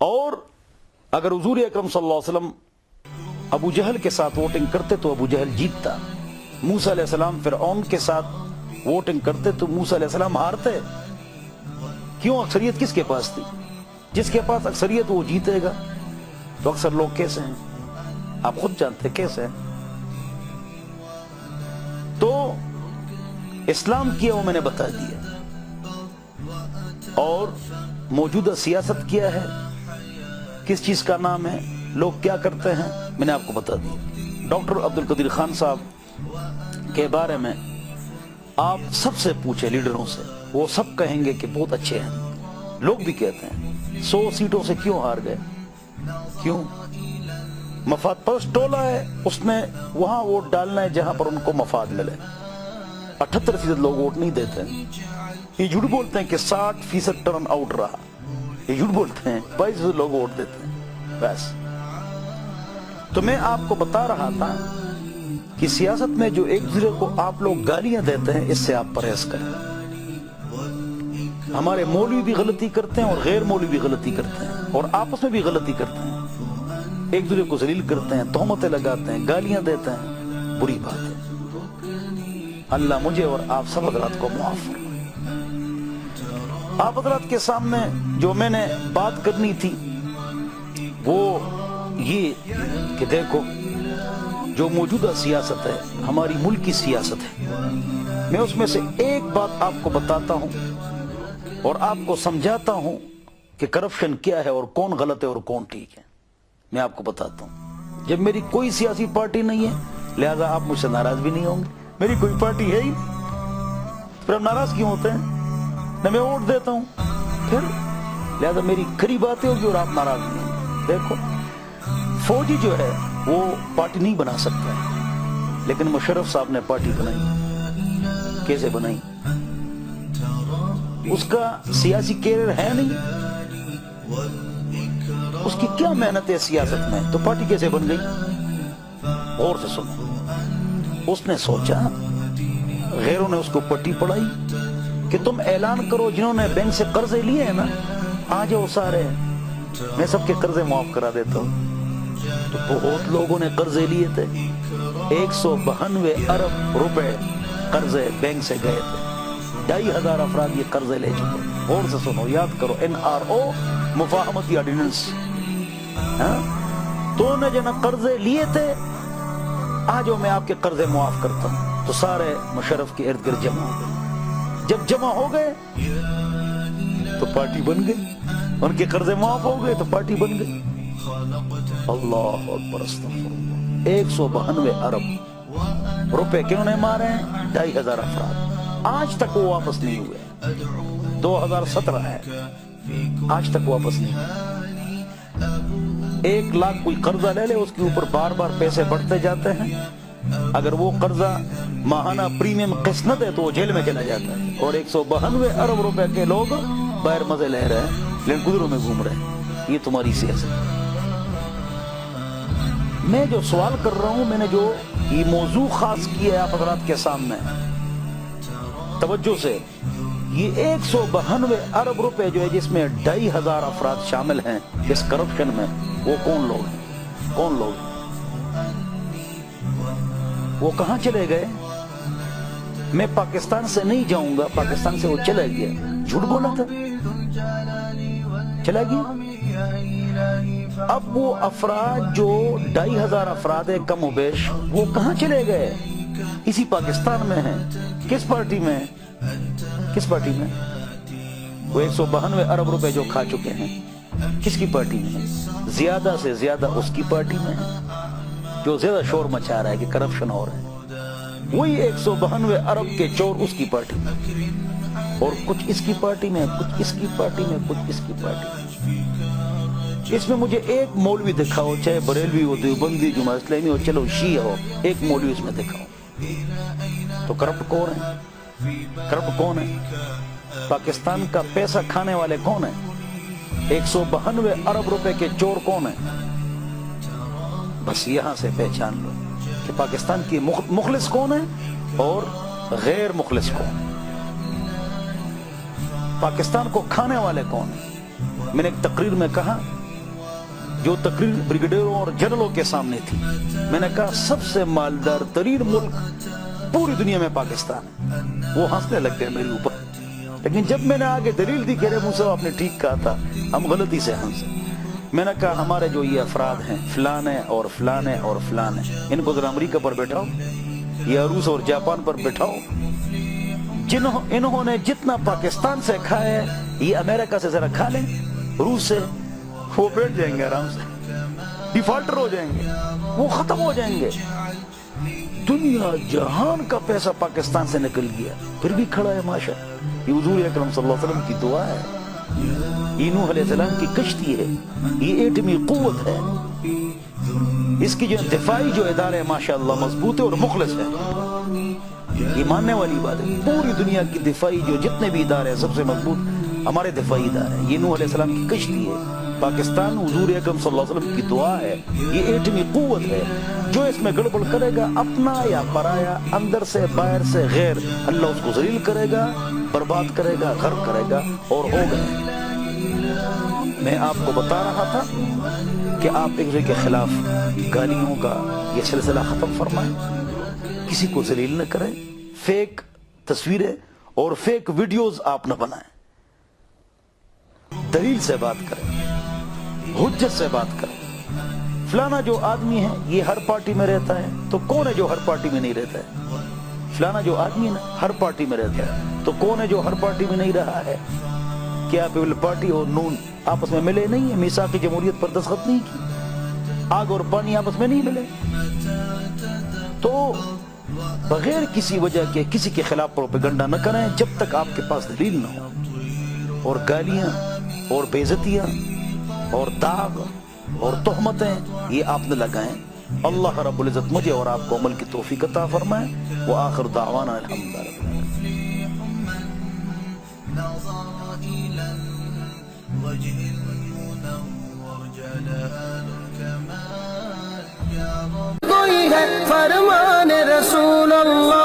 اور اگر حضور اکرم صلی اللہ علیہ وسلم ابو جہل کے ساتھ ووٹنگ کرتے تو ابو جہل جیتتا، موسیٰ علیہ السلام فرعون کے ساتھ ووٹنگ کرتے تو موسیٰ علیہ السلام ہارتے۔ کیوں؟ اکثریت کس کے پاس تھی؟ جس کے پاس اکثریت وہ جیتے گا۔ تو اکثر لوگ کیسے ہیں آپ خود جانتے ہیں کیسے ہیں۔ تو اسلام کیا وہ میں نے بتا دیا، اور موجودہ سیاست کیا ہے، کس چیز کا نام ہے، لوگ کیا کرتے ہیں، میں نے آپ کو بتا دیا۔ ڈاکٹر عبدالقدیر خان صاحب کے بارے میں آپ سب سے پوچھیں، لیڈروں سے، وہ سب کہیں گے کہ بہت اچھے ہیں۔ لوگ بھی کہتے ہیں 100 سیٹوں سے کیوں ہار گئے؟ کیوں؟ مفاد پرست ٹولہ ہے، اس نے وہاں ووٹ ڈالنا ہے جہاں پر ان کو مفاد ملے۔ 78% لوگ ووٹ نہیں دیتے ہیں۔ یہ جھوٹ بولتے ہیں کہ 60% ٹرن آؤٹ رہا، یہ جھوٹ بولتے ہیں۔ 22% لوگ ووٹ دیتے ہیں بس۔ تو میں آپ کو بتا رہا تھا کہ سیاست میں جو ایک دوسرے کو آپ لوگ گالیاں دیتے ہیں، اس سے آپ پرہیز کریں۔ ہمارے مولوی بھی غلطی کرتے ہیں اور غیر مولوی بھی غلطی کرتے ہیں، اور آپس میں بھی غلطی کرتے ہیں، ایک دوسرے کو ذلیل کرتے ہیں، تہمتیں لگاتے ہیں، گالیاں دیتے ہیں، بری بات ہے۔ اللہ مجھے اور آپ سب حضرات کو معاف فرمائے۔ آپ حضرات کے سامنے جو میں نے بات کرنی تھی وہ یہ کہ دیکھو، جو موجودہ سیاست ہے ہماری ملک کی سیاست ہے، میں اس میں سے ایک بات آپ کو بتاتا ہوں اور آپ کو سمجھاتا ہوں کہ کرپشن کیا ہے اور کون غلط ہے اور کون ٹھیک ہے۔ میں آپ کو بتاتا ہوں، جب میری کوئی سیاسی پارٹی نہیں ہے لہذا آپ مجھ سے ناراض بھی نہیں ہوں گے۔ میری کوئی پارٹی ہے ہی نہیں، پھر ہم ناراض کیوں ہوتے ہیں؟ نہ میں ووٹ دیتا ہوں، پھر لہذا میری کھری باتیں ہوگی اور آپ ناراض نہیں ہوں گے۔ دیکھو، فوجی جو ہے وہ پارٹی نہیں بنا سکتا ہے، لیکن مشرف صاحب نے پارٹی بنائی۔ کیسے بنائی؟ اس کا سیاسی کیریئر ہے نہیں، اس کی کیا محنت ہے سیاست میں، تو پارٹی کیسے بن گئی؟ غور سے سنو۔ اس نے سوچا، غیروں نے اس کو پٹی پڑھائی کہ تم اعلان کرو جنہوں نے بینک سے قرضے لیے ہیں نا، آ جاؤ سارے، میں سب کے قرضے معاف کرا دیتا ہوں۔ تو بہت لوگوں نے قرضے لیے تھے، 192 ارب روپے قرضے بینک سے گئے تھے۔ 2500 افراد یہ قرضے لے چکے۔ غور سے سنو، یاد کرو، NRO مفاہمتی آرڈیننس، تو نے جنہاں قرضے لیے تھے، آ جاؤ میں آپ کے قرضے معاف کرتا ہوں۔ تو سارے مشرف کے ارد گرد جمع ہو گئے۔ جب جمع ہو گئے تو پارٹی بن گئی، ان کے قرضے معاف ہو گئے تو پارٹی بن گئی۔ اللہ اکبر، استغفر اللہ۔ 192 ارب روپے کیوں نے مارے ہیں؟ 2500 افراد، آج تک وہ واپس نہیں ہوئے۔ 2017 ہے، آج تک واپس نہیں ہوئے۔ 1 لاکھ کوئی قرضہ لے لے، اس کے اوپر بار بار پیسے بڑھتے جاتے ہیں۔ اگر وہ قرضہ ماہانہ پریمیم قسط نہ دے تو وہ جیل میں چلا جاتا ہے۔ اور 192 ارب روپے کے لوگ باہر مزے لے رہے ہیں، لیکن گزروں میں گھوم رہے ہیں۔ یہ تمہاری سیاست ہے۔ میں جو سوال کر رہا ہوں، میں نے جو یہ موضوع خاص کیا ہے آپ حضرات کے سامنے، توجہ سے، یہ 192 ارب روپے جو ہے جس میں 2500 افراد شامل ہیں اس کرپشن میں، وہ کون لوگ ہیں؟ کون لوگ ہیں؟ وہ کہاں چلے گئے؟ میں پاکستان سے نہیں جاؤں گا، پاکستان سے وہ چلا گیا۔ جھوٹ بولا تھا، چلا گیا۔ اب وہ افراد جو 2500 افراد ہے کم و بیش، وہ کہاں چلے گئے؟ اسی پاکستان میں ہیں۔ کس پارٹی میں؟ کس پارٹی میں؟ وہ 192 ارب روپے جو کھا چکے ہیں، کس کی پارٹی میں؟ زیادہ سے زیادہ اس کی پارٹی میں ہے جو زیادہ شور مچا رہا ہے کہ کرپشن ہو رہا ہے۔ وہی 192 ارب کے چور اس کی پارٹی میں، اور کچھ اس کی پارٹی میں، کچھ اس کی پارٹی میں، کچھ اس کی پارٹی میں۔ اس میں مجھے ایک مولوی دکھاؤ، چاہے بریلوی ہو، دیوبندی، جماعت اسلامی ہو، چلو شیعہ ہو، ایک مولوی اس میں دکھاؤ۔ تو کرپٹ کون ہے؟ کرپٹ کون ہے؟ پاکستان کا پیسہ کھانے والے کون ہیں؟ 192 ارب روپے کے چور کون ہیں؟ بس یہاں سے پہچان لو کہ پاکستان کی مخلص کون ہے اور غیر مخلص کون ہے، پاکستان کو کھانے والے کون ہیں۔ میں نے ایک تقریر میں کہا جو تقریر بریگیڈیئروں اور جنرلوں کے سامنے تھی، میں نے کہا سب سے مالدار ترین ملک پوری دنیا میں پاکستان ہے۔ وہ ہنسنے لگ گئے میرے اوپر، لیکن جب میں نے آگے دلیل دی کہ رے موسیٰ آپ نے ٹھیک کہا تھا، ہم غلطی سے ہنسے۔ میں نے کہا ہمارے جو یہ افراد ہیں فلانے اور فلانے اور فلانے، ان کو ذرا امریکہ پر بیٹھاؤ یا روس اور جاپان پر بٹھاؤ، انہوں نے جتنا پاکستان سے کھایا ہے یہ امریکہ سے ذرا کھا لیں، روس سے، وہ بیٹھ جائیں گے آرام سے، ڈیفالٹر ہو جائیں گے، وہ ختم ہو جائیں گے۔ دنیا جہان کا پیسہ پاکستان سے نکل گیا، پھر بھی کھڑا ہے ماشاء۔ یہ حضور اکرم صلی اللہ علیہ وسلم کی دعا ہے، یہ نوح علیہ السلام کی کشتی ہے، یہ ایٹمی قوت ہے، اس کی جو دفاعی جو ادارے ہیں ماشاءاللہ مضبوط ہے اور مخلص ہے، یہ ماننے والی بات ہے۔ پوری دنیا کی دفاعی جو جتنے بھی ادارے ہیں سب سے مضبوط ہمارے دفاعی ادارے ہیں۔ یہ نوح علیہ السلام کی کشتی ہے، پاکستان حضور اکرم صلی اللہ علیہ وسلم کی دعا ہے، یہ ایٹمی قوت ہے۔ جو اس میں گڑبڑ کرے گا، اپنا یا پرایا، اندر سے باہر سے غیر، اللہ اس کو ذلیل کرے گا، برباد کرے گا، غرق کرے گا، اور ہو گئے۔ میں آپ کو بتا رہا تھا کہ آپ ایک دوسرے کے خلاف گالیوں کا یہ سلسلہ ختم فرمائیں، کسی کو ذلیل نہ کریں، فیک تصویریں اور فیک ویڈیوز آپ نہ بنائیں، دلیل سے بات کریں، حجت سے بات کریں۔ فلانا جو آدمی ہے یہ ہر پارٹی میں رہتا ہے، تو کون ہے جو ہر پارٹی میں نہیں رہتا ہے؟ فلانا جو آدمی ہے ہر پارٹی میں رہتا ہے، تو کون ہے جو ہر پارٹی میں نہیں رہا ہے؟ کیا پیپل پارٹی اور نون آپس میں ملے نہیں ہیں؟ میثاق جمہوریت پر دستخط نہیں کی؟ آگ اور پانی آپس میں نہیں ملے؟ تو بغیر کسی وجہ کے کسی کے خلاف پروپیگنڈا نہ کریں جب تک آپ کے پاس دلیل نہ ہو، اور گالیاں اور بے عزتیاں اور داغ اور تہمتیں یہ آپ نہ لگائیں۔ اللہ رب العزت مجھے اور آپ کو عمل کی توفیق عطا فرمائے۔ وآخر دعوانا الحمدللہ رب کوئی ہے فرمان رسول اللہ